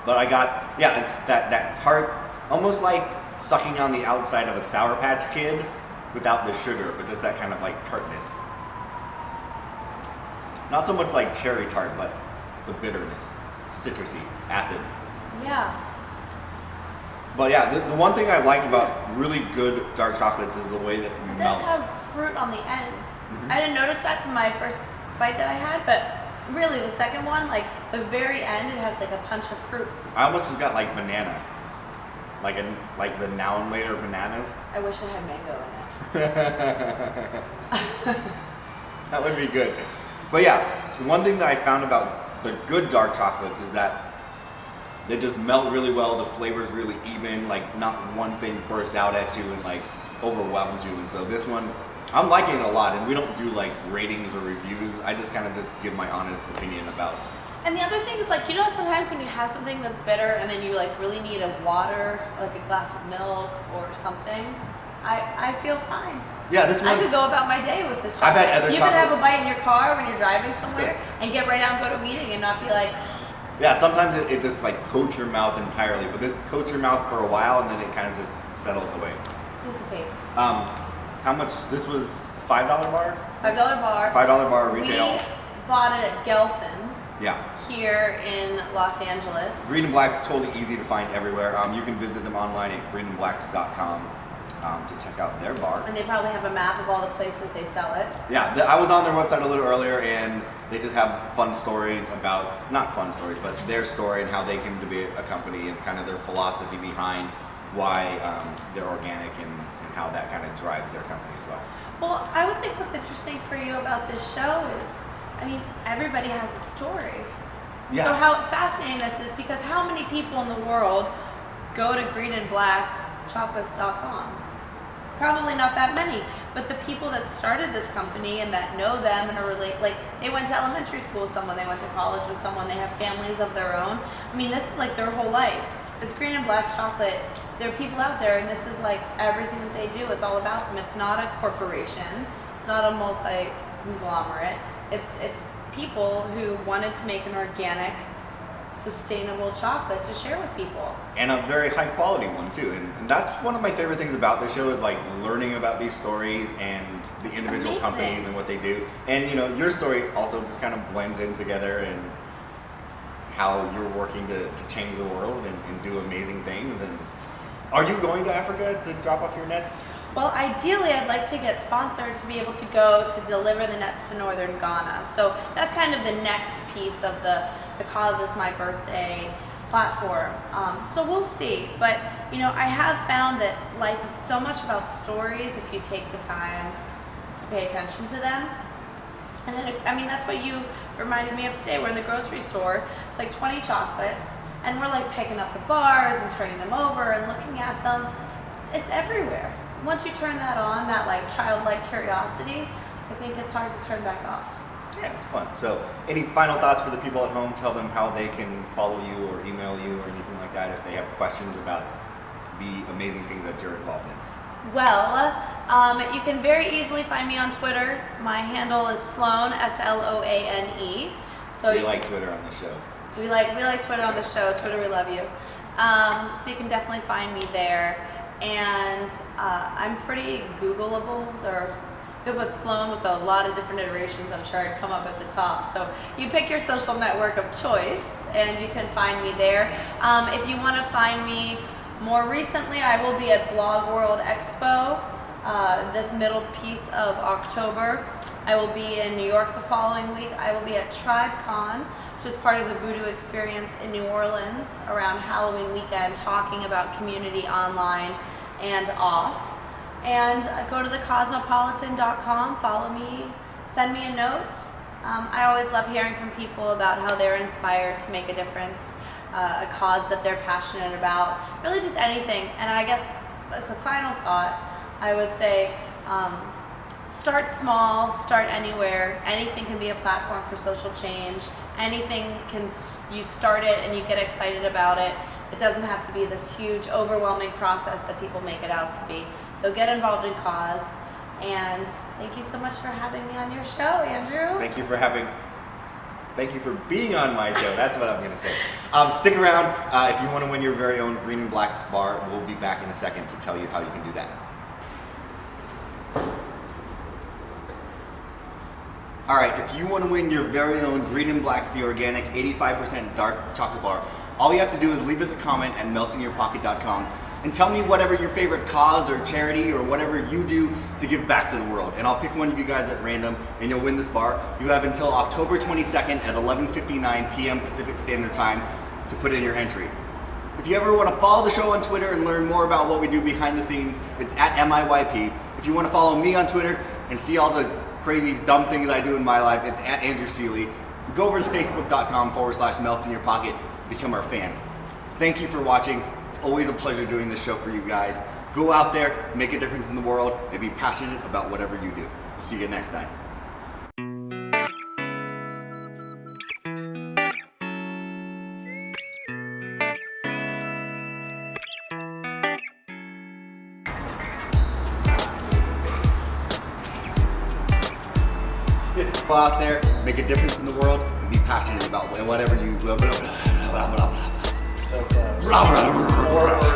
But I got, yeah, it's that tart, almost like sucking on the outside of a Sour Patch Kid without the sugar, but just that kind of like tartness. Not so much like cherry tart, but the bitterness, citrusy, acid. Yeah. But yeah, the one thing I like about really good dark chocolates is the way that it melts. It does have fruit on the end. I didn't notice that from my first bite that I had, but really the second one, like the very end, it has like a punch of fruit. I almost just got like banana. Like the now and later bananas. I wish it had mango in it. That would be good. But yeah, one thing that I found about the good dark chocolates is that they just melt really well, the flavor's really even, like not one thing bursts out at you and like overwhelms you. And so this one, I'm liking it a lot, and we don't do like ratings or reviews. I just kind of just give my honest opinion about it. And the other thing is, like, you know, sometimes when you have something that's bitter and then you like really need a water, like a glass of milk or something, I feel fine. Yeah, this one. I could go about my day with this chocolate. I've had other you chocolates. could have a bite in your car when you're driving somewhere and get right out and go to a meeting and not be like. Yeah, sometimes it just like coats your mouth entirely, but this coats your mouth for a while and then it kind of just settles away. Dissipates. How much? This was $5 bar? $5 bar. $5 bar retail. We bought it at Gelson's. Yeah. Here in Los Angeles. Green and Black's totally easy to find everywhere. You can visit them online at greenandblacks.com to check out their bar. And they probably have a map of all the places they sell it. Yeah, I was on their website a little earlier, and they just have fun stories about, not fun stories, but their story and how they came to be a company and kind of their philosophy behind why they're organic and how that kind of drives their company as well. Well, I would think what's interesting for you about this show is, I mean, everybody has a story. Yeah. So how fascinating this is, because how many people in the world go to greenandblackschocolate.com? Probably not that many, but the people that started this company and that know them and are like they went to elementary school with someone, they went to college with someone, they have families of their own. I mean, this is like their whole life. It's Green and Black's chocolate. There are people out there, and this is like everything that they do. It's all about them. It's not a corporation. It's not a multi-conglomerate. It's people who wanted to make an organic, sustainable chocolate to share with people. And a very high quality one too. And that's one of my favorite things about the show is like learning about these stories and the individual companies and what they do. And you know, your story also just kind of blends in together and how you're working to change the world and do amazing things. And are you going to Africa to drop off your nets? Well, ideally, I'd like to get sponsored to be able to go to deliver the nets to northern Ghana. So that's kind of the next piece of the Because It's My Birthday platform. So we'll see. But, you know, I have found that life is so much about stories if you take the time to pay attention to them. And then, I mean, that's what you reminded me of today. We're in the grocery store. It's like 20 chocolates. And we're like picking up the bars and turning them over and looking at them. It's everywhere. Once you turn that on, that like childlike curiosity, I think it's hard to turn back off. Yeah, it's fun. So any final thoughts for the people at home? Tell them how they can follow you or email you or anything like that if they have questions about the amazing things that you're involved in. Well, you can very easily find me on Twitter. My handle is Sloane, Sloane. So we like Twitter on the show. We like Twitter on the show. Twitter, we love you. So you can definitely find me there. And I'm pretty Googleable. You put Sloane with a lot of different iterations, I'm sure I'd come up at the top. So you pick your social network of choice and you can find me there. If you want to find me more recently, I will be at Blog World Expo this middle piece of October. I will be in New York the following week. I will be at TribeCon, which is part of the Voodoo experience in New Orleans around Halloween weekend, talking about community online and off. And go to thecosmopolitan.com, follow me, send me a note. I always love hearing from people about how they're inspired to make a difference, a cause that they're passionate about, really just anything. And I guess as a final thought, I would say start small, start anywhere. Anything can be a platform for social change. Anything you start it and you get excited about it. It doesn't have to be this huge, overwhelming process that people make it out to be. So get involved in cause. And thank you so much for having me on your show, Andrew. Thank you for having Thank you for being on my show. That's what I'm gonna say. Stick around if you want to win your very own Green and Black bar. We'll be back in a second to tell you how you can do that. All right, if you want to win your very own Green and Black, the organic 85% dark chocolate bar, all you have to do is leave us a comment at meltinyourpocket.com and tell me whatever your favorite cause or charity or whatever you do to give back to the world. And I'll pick one of you guys at random and you'll win this bar. You have until October 22nd at 11:59 p.m. Pacific Standard Time to put in your entry. If you ever want to follow the show on Twitter and learn more about what we do behind the scenes, it's at MiYP. If you want to follow me on Twitter and see all the crazy, dumb things I do in my life, it's at Andrew Seeley. Go over to facebook.com/meltinyourpocket, become our fan. Thank you for watching. It's always a pleasure doing this show for you guys. Go out there, make a difference in the world, and be passionate about whatever you do. See you next time. Go out there, make a difference in the world, and be passionate about whatever you do. So close. 4 words.